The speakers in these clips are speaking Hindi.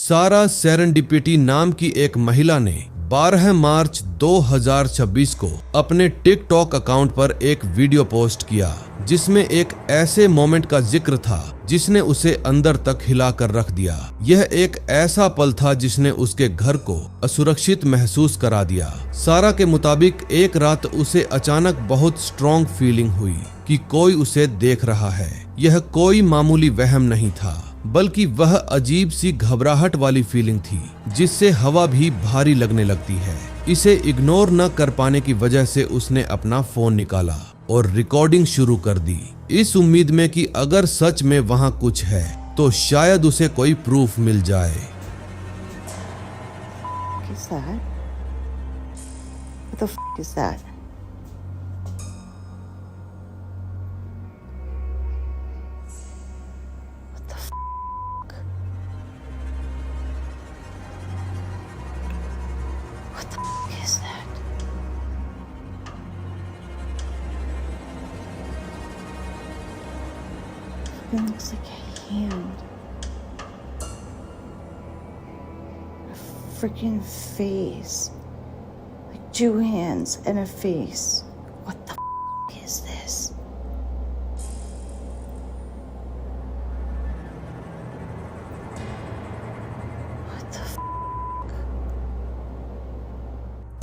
सारा सेरेंडिपिटी नाम की एक महिला ने 12 मार्च 2026 को अपने टिकटॉक अकाउंट पर एक वीडियो पोस्ट किया जिसमें एक ऐसे मोमेंट का जिक्र था जिसने उसे अंदर तक हिलाकर रख दिया। यह एक ऐसा पल था जिसने उसके घर को असुरक्षित महसूस करा दिया। सारा के मुताबिक एक रात उसे अचानक बहुत स्ट्रॉन्ग फीलिंग हुई कि कोई उसे देख रहा है। यह कोई मामूली वहम नहीं था, बल्कि वह अजीब सी घबराहट वाली फीलिंग थी जिससे हवा भी भारी लगने लगती है। इसे इग्नोर न कर पाने की वजह से उसने अपना फोन निकाला और रिकॉर्डिंग शुरू कर दी, इस उम्मीद में कि अगर सच में वहां कुछ है तो शायद उसे कोई प्रूफ मिल जाए। It looks like a hand. A freaking face. Like two hands and a face. What the is this? What the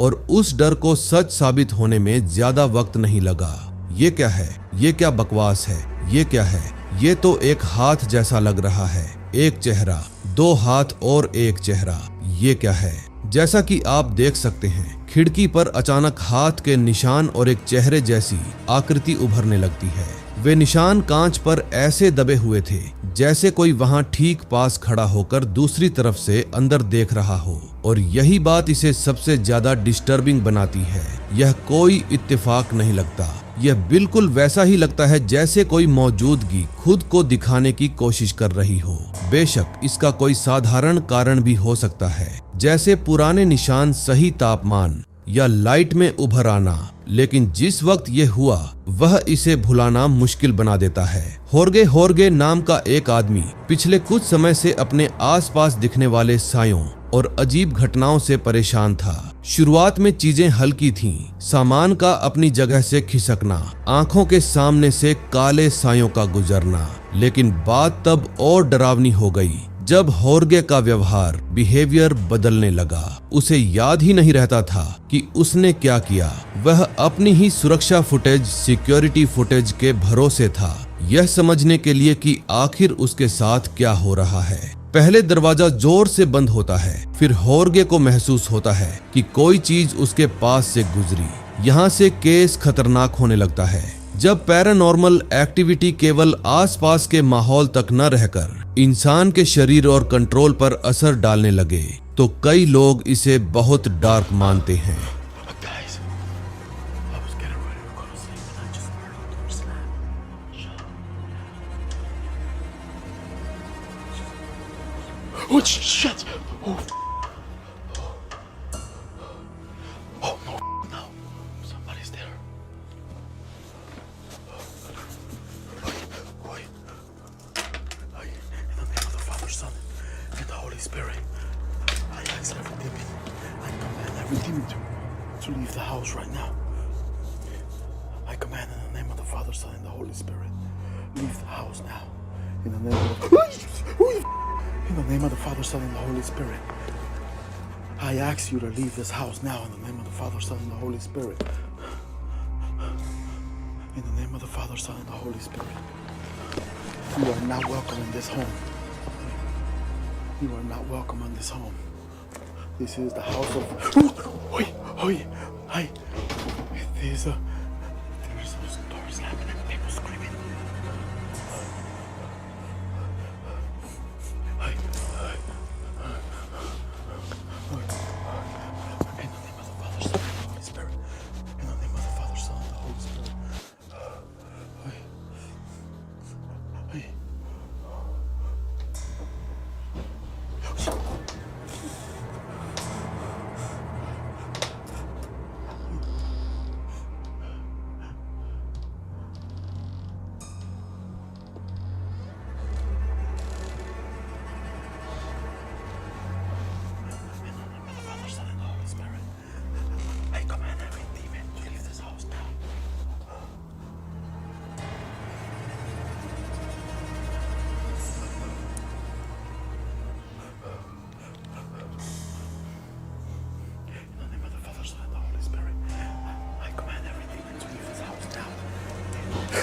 और उस डर को सच साबित होने में ज्यादा वक्त नहीं लगा। ये क्या है? ये क्या बकवास है? ये क्या है? ये तो एक हाथ जैसा लग रहा है। एक चेहरा, दो हाथ और एक चेहरा। ये क्या है? जैसा कि आप देख सकते हैं, खिड़की पर अचानक हाथ के निशान और एक चेहरे जैसी आकृति उभरने लगती है। वे निशान कांच पर ऐसे दबे हुए थे जैसे कोई वहां ठीक पास खड़ा होकर दूसरी तरफ से अंदर देख रहा हो। और यही बात इसे सबसे ज्यादा डिस्टर्बिंग बनाती है। यह कोई इत्तेफाक नहीं लगता। यह बिल्कुल वैसा ही लगता है जैसे कोई मौजूदगी खुद को दिखाने की कोशिश कर रही हो। बेशक इसका कोई साधारण कारण भी हो सकता है, जैसे पुराने निशान, सही तापमान या लाइट में उभर आना, लेकिन जिस वक्त यह हुआ वह इसे भुलाना मुश्किल बना देता है। होर्गे नाम का एक आदमी पिछले कुछ समय से अपने आसपास दिखने वाले सायों और अजीब घटनाओं से परेशान था। शुरुआत में चीजें हल्की थीं, सामान का अपनी जगह से खिसकना, आंखों के सामने से काले सायों का गुजरना, लेकिन बात तब और डरावनी हो गई जब होर्गे का बिहेवियर बदलने लगा। उसे याद ही नहीं रहता था कि उसने क्या किया। वह अपनी ही सुरक्षा फुटेज, सिक्योरिटी फुटेज के भरोसे था, यह समझने के लिए कि आखिर उसके साथ क्या हो रहा है। पहले दरवाजा जोर से बंद होता है, फिर होर्गे को महसूस होता है कि कोई चीज उसके पास से गुजरी। यहाँ से केस खतरनाक होने लगता है। जब पैरानॉर्मल एक्टिविटी केवल आसपास के माहौल तक न रहकर इंसान के शरीर और कंट्रोल पर असर डालने लगे तो कई लोग इसे बहुत डार्क मानते हैं। Oh shit! Oh, oh no, no! Somebody's there. Oi. In the name of the Father, Son, and the Holy Spirit, I ask every demon, I command every demon to leave the house right now. I command in the name of the Father, Son, and the Holy Spirit, leave the house now. In the name of the In the name of the Father, Son, and the Holy Spirit, I ask you to leave this house now. In the name of the Father, Son, and the Holy Spirit. In the name of the Father, Son, and the Holy Spirit. You are not welcome in this home. You are not welcome in this home. This is the house of... Hi. There's those doors slamming and people screaming.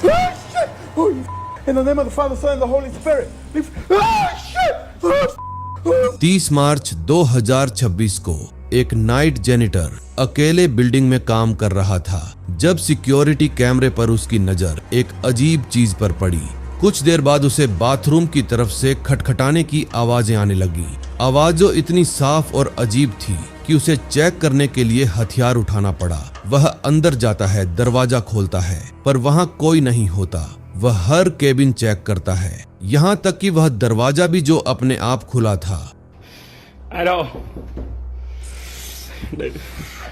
shit! Oh, you in the name of the Father, Son, and the Holy Spirit. Shit! Oh, 30 मार्च 2026 को एक नाइट जेनिटर अकेले बिल्डिंग में काम कर रहा था जब सिक्योरिटी कैमरे पर उसकी नजर एक अजीब चीज पर पड़ी। कुछ देर बाद उसे बाथरूम की तरफ से खटखटाने की आवाजें आने लगी। आवाजों इतनी साफ और अजीब थी कि उसे चेक करने के लिए हथियार उठाना पड़ा। वह अंदर जाता है, दरवाजा खोलता है, पर वहां कोई नहीं होता। वह हर केबिन चेक करता है, यहाँ तक कि वह दरवाजा भी जो अपने आप खुला था। Aló.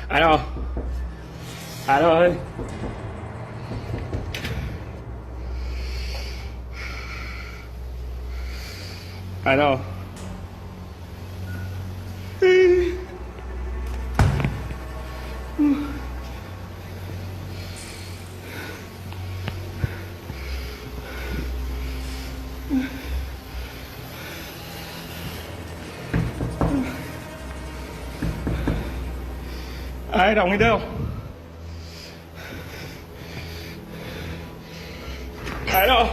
Aló. Aló. Aló. Ai đồng đi đâu? Ai đâu?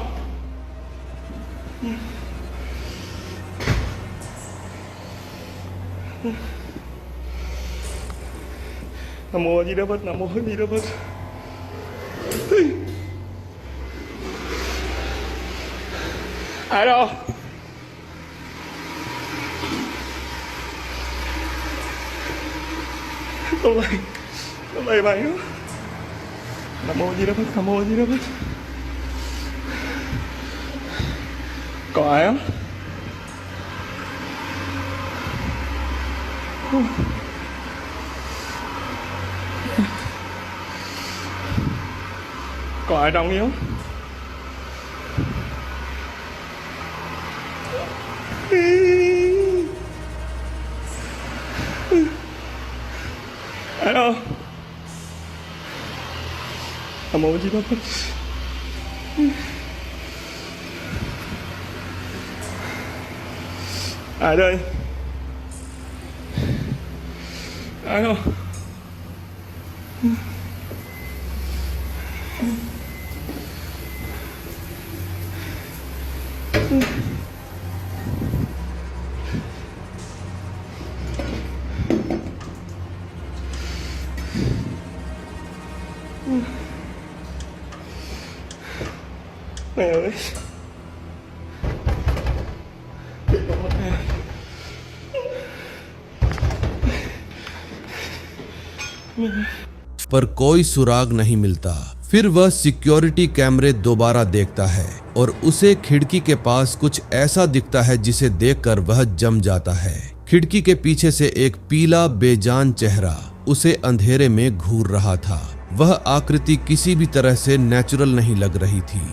Nam mô Di Đà Phật, Nam mô Di Đà Phật. Ai đâu? Tôi lại mày nữa. Nam mô Di Đà Phật, Nam mô Di Đà Phật. Có ai không? Có ai trong không? Alo. Nam mô Di Đà Phật. Ai đây? Alo. Mẹ ơi. पर कोई सुराग नहीं मिलता। फिर वह सिक्योरिटी कैमरे दोबारा देखता है और उसे खिड़की के पास कुछ ऐसा दिखता है जिसे देखकर वह जम जाता है। खिड़की के पीछे से एक पीला बेजान चेहरा उसे अंधेरे में घूर रहा था। वह आकृति किसी भी तरह से नेचुरल नहीं लग रही थी।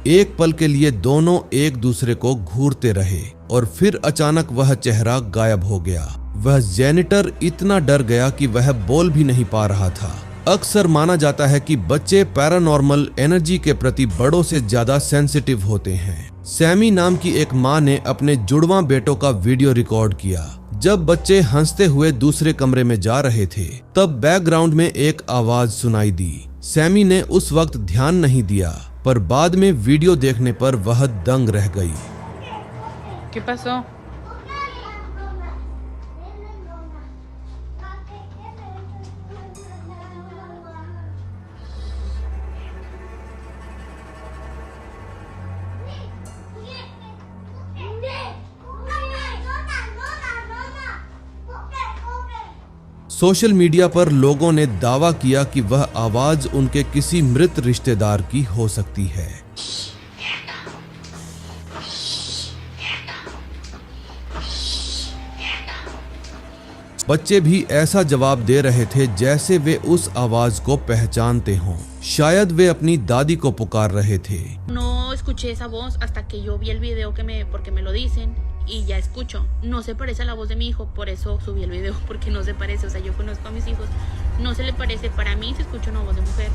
एक पल के लिए दोनों एक दूसरे को घूरते रहे और फिर अचानक वह चेहरा गायब हो गया। वह जेनिटर इतना डर गया कि वह बोल भी नहीं पा रहा था। अक्सर माना जाता है कि बच्चे पैरानॉर्मल एनर्जी के प्रति बड़ों से ज्यादा सेंसिटिव होते हैं। सैमी नाम की एक माँ ने अपने जुड़वां बेटों का वीडियो रिकॉर्ड किया। जब बच्चे हंसते हुए दूसरे कमरे में जा रहे थे तब बैकग्राउंड में एक आवाज सुनाई दी। सैमी ने उस वक्त ध्यान नहीं दिया, पर बाद में वीडियो देखने पर वह दंग रह गई। ¿Qué pasó? सोशल मीडिया पर लोगों ने दावा किया कि वह आवाज उनके किसी मृत रिश्तेदार की हो सकती है। बच्चे भी ऐसा जवाब दे रहे थे जैसे वे उस आवाज को पहचानते हों। शायद वे अपनी दादी को पुकार रहे थे। No escuché esa voz hasta que yo vi el video porque me lo dicen y ya escucho. No se parece a la voz de mi hijo, por eso subí el video, porque no se parece. O sea, yo conozco a mis hijos, no se le parece. Para mí se escucha una voz de mujer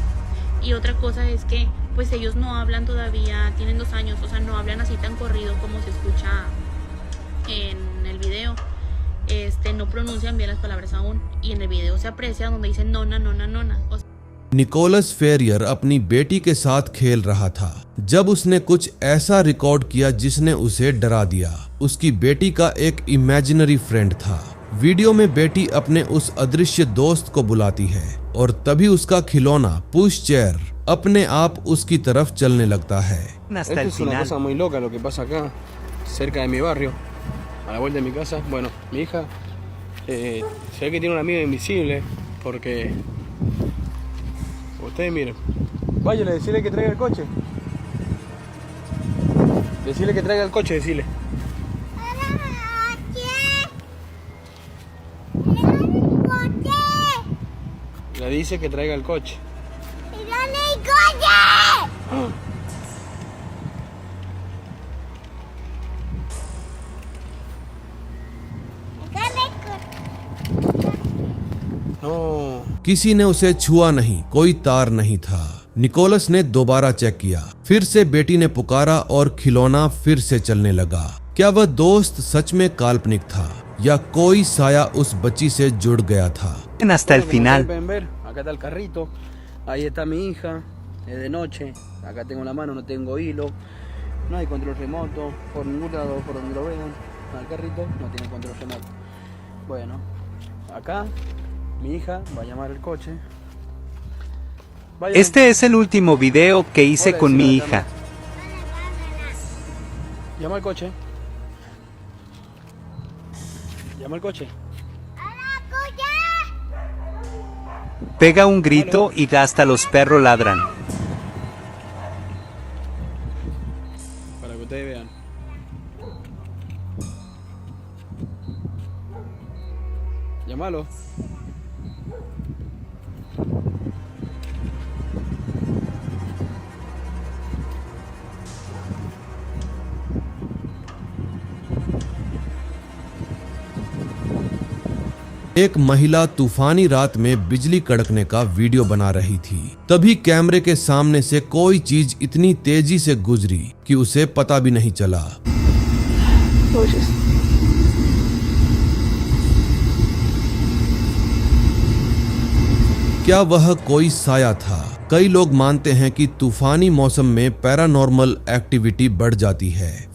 Y otra cosa es que pues ellos no hablan todavía, tienen 2 años, o sea, no hablan así tan corrido como se escucha en el video. No pronuncian bien las palabras aún, y en el video se aprecia donde dicen nona, nona, nona. Nicolas Ferrier अपनी बेटी के साथ खेल रहा था जब उसने कुछ ऐसा रिकॉर्ड किया जिसने उसे डरा दिया। उसकी बेटी का एक इमेजिनरी फ्रेंड था। वीडियो में बेटी अपने उस अदृश्य दोस्त को बुलाती है और तभी उसका खिलौना पुश चेयर अपने आप उसकी तरफ चलने लगता है। Esta es una cosa muy loca lo que pasa acá, cerca de mi barrio, a la vuelta de mi casa. Bueno, mi hija se ve que tiene una amiga invisible porque ustedes miren. Váyale, decirle que traiga el coche. Decirle que traiga el coche, decirle. Le dice que traiga el coche. No. किसी ने उसे छुआ नहीं, कोई तार नहीं था। निकोलस ने दोबारा चेक किया, फिर से बेटी ने पुकारा और खिलौना फिर से चलने लगा। क्या वह दोस्त सच में काल्पनिक था या कोई साया उस बच्ची से जुड़ गया था? Hasta el final. Pueden ver, acá está el carrito, ahí está mi hija, es de noche, acá tengo la mano, no tengo hilo, no hay control remoto, por ningún lado, por donde lo vean, el carrito no tiene control remoto. Bueno, acá mi hija va a llamar el coche. Vayan. Este es el último video que hice Hola, con mi señora hija. Llama al coche. Llama al coche. Pega un grito y hasta los perros ladran. Para que ustedes vean. Llámalo. एक महिला तूफानी रात में बिजली कड़कने का वीडियो बना रही थी। तभी कैमरे के सामने से कोई चीज इतनी तेजी से गुजरी कि उसे पता भी नहीं चला। क्या वह कोई साया था? कई लोग मानते हैं कि तूफानी मौसम में पैरानॉर्मल एक्टिविटी बढ़ जाती है।